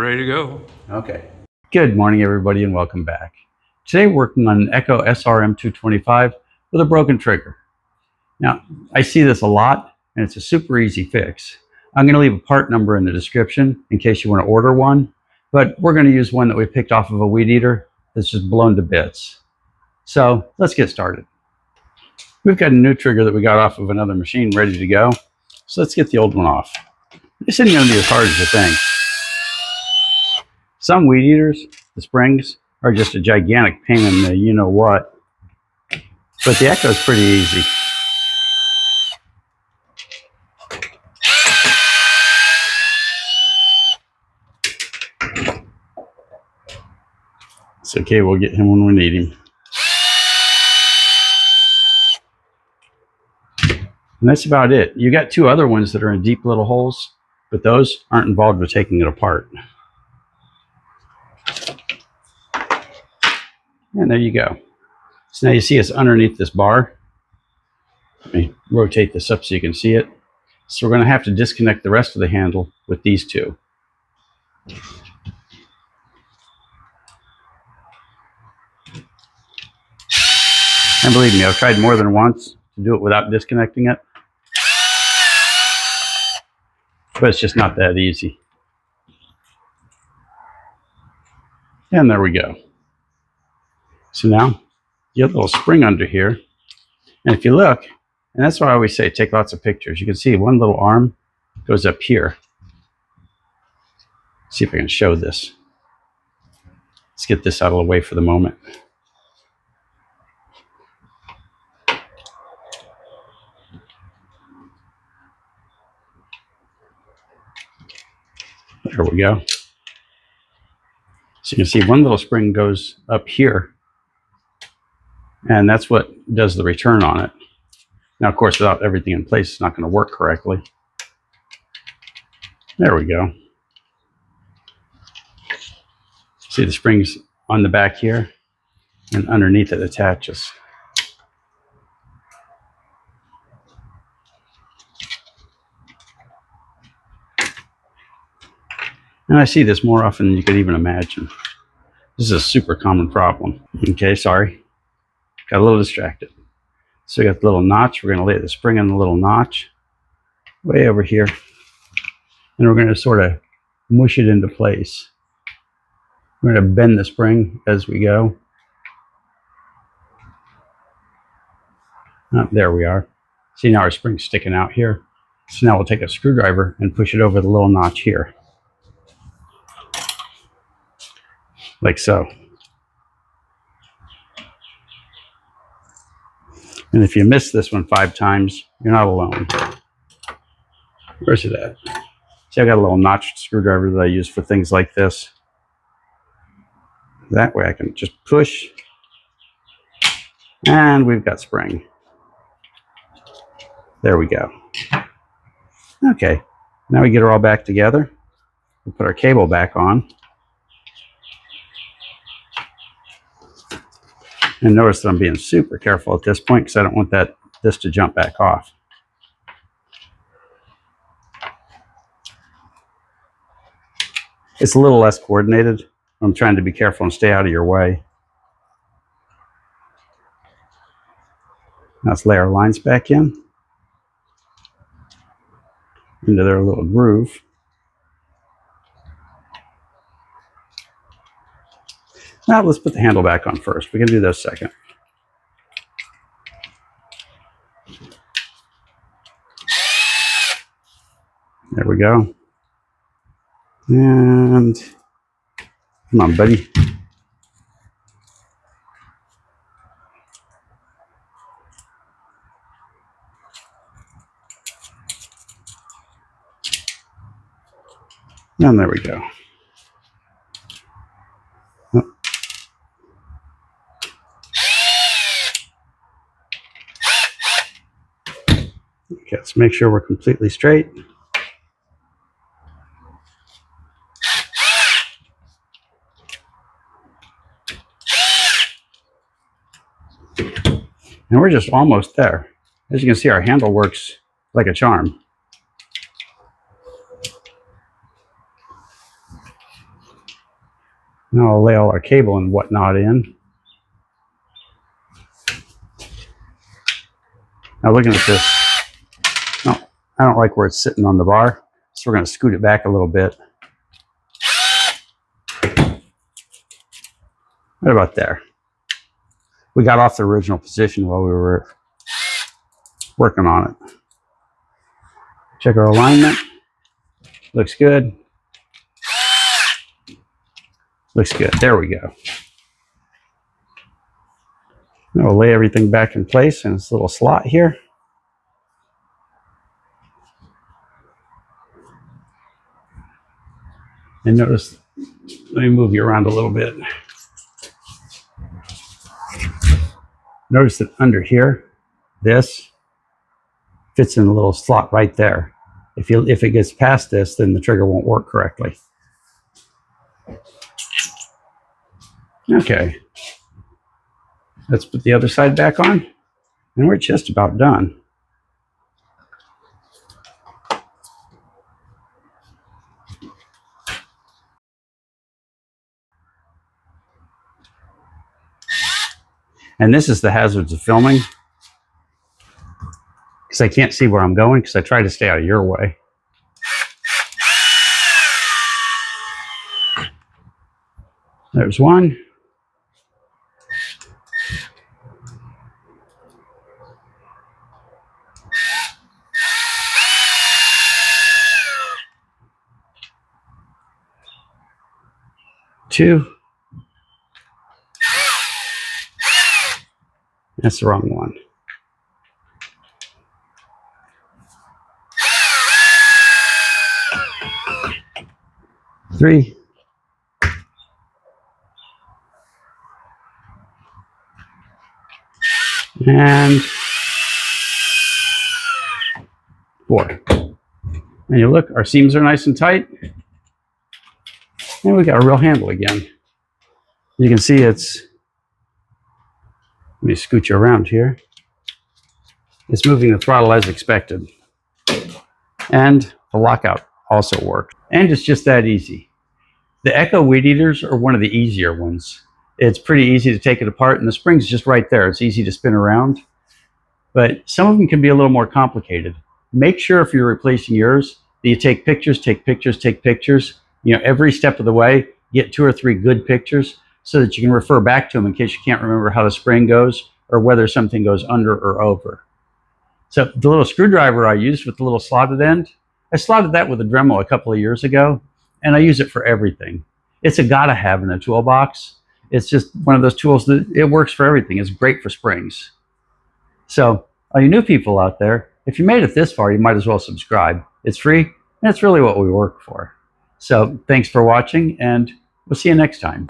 Ready to go. Okay. Good morning, everybody, and welcome back. Today, we're working on an Echo SRM-225 with a broken trigger. Now, I see this a lot, and it's a super easy fix. I'm going to leave a part number in the description in case you want to order one, but we're going to use one that we picked off of a weed eater that's just blown to bits. So let's get started. We've got a new trigger that we got off of another machine ready to go. So let's get the old one off. This isn't going to be as hard as you think. Some weed eaters, the springs, are just a gigantic pain in the you-know-what. But the Echo is pretty easy. It's okay, we'll get him when we need him. And that's about it. You got two other ones that are in deep little holes, but those aren't involved with taking it apart. And there you go. So now you see it's underneath this bar. Let me rotate this up so you can see it. So we're going to have to disconnect the rest of the handle with these two. And believe me, I've tried more than once to do it without disconnecting it. But it's just not that easy. And there we go. So now you have a little spring under here. And if you look, and that's why I always say take lots of pictures. You can see one little arm goes up here. Let's see if I can show this. Let's get this out of the way for the moment. There we go. So you can see one little spring goes up here, and that's what does the return on it. Now, of course, without everything in place, it's not going to work correctly. There we go. See the springs on the back here, and underneath it attaches. And I see this more often than you could even imagine. This is a super common problem. Okay, sorry. Got a little distracted. So we got the little notch. We're going to lay the spring on the little notch way over here. And we're going to sort of mush it into place. We're going to bend the spring as we go. There we are. See, now our spring's sticking out here. So now we'll take a screwdriver and push it over the little notch here. Like so. And if you miss this one 5 times, you're not alone. Where's it at? See, I got a little notched screwdriver that I use for things like this. That way I can just push. And we've got spring. There we go. Okay, now we get her all back together. We'll put our cable back on. And notice that I'm being super careful at this point because I don't want this to jump back off. It's a little less coordinated. I'm trying to be careful and stay out of your way. Now let's lay our lines back in into their little groove. Now let's put the handle back on first. We can do this second. There we go. And come on, buddy. And there we go. Okay, let's make sure we're completely straight. And we're just almost there. As you can see, our handle works like a charm. Now I'll lay all our cable and whatnot in. Now looking at this, no, I don't like where it's sitting on the bar, so we're going to scoot it back a little bit. Right about there. We got off the original position while we were working on it. Check our alignment. Looks good. Looks good. There we go. Now we'll lay everything back in place in this little slot here. And notice, let me move you around a little bit. Notice that under here, this fits in a little slot right there. If it gets past this, then the trigger won't work correctly. Okay. Let's put the other side back on, and we're just about done. And this is the hazards of filming, because I can't see where I'm going because I try to stay out of your way. There's one. Two. That's the wrong one. Three. And four. And you look, our seams are nice and tight. And we got a real handle again. You can see it's, let me scoot you around here. It's moving the throttle as expected. And the lockout also works. And it's just that easy. The Echo weed eaters are one of the easier ones. It's pretty easy to take it apart, and the spring's just right there. It's easy to spin around. But some of them can be a little more complicated. Make sure if you're replacing yours that you take pictures, take pictures, take pictures. You know, every step of the way, get 2 or 3 good pictures so that you can refer back to them in case you can't remember how the spring goes or whether something goes under or over. So the little screwdriver I used with the little slotted end, I slotted that with a Dremel a couple of years ago, and I use it for everything. It's a gotta have in a toolbox. It's just one of those tools that it works for everything. It's great for springs. So all you new people out there, if you made it this far, you might as well subscribe. It's free, and it's really what we work for. So thanks for watching, and we'll see you next time.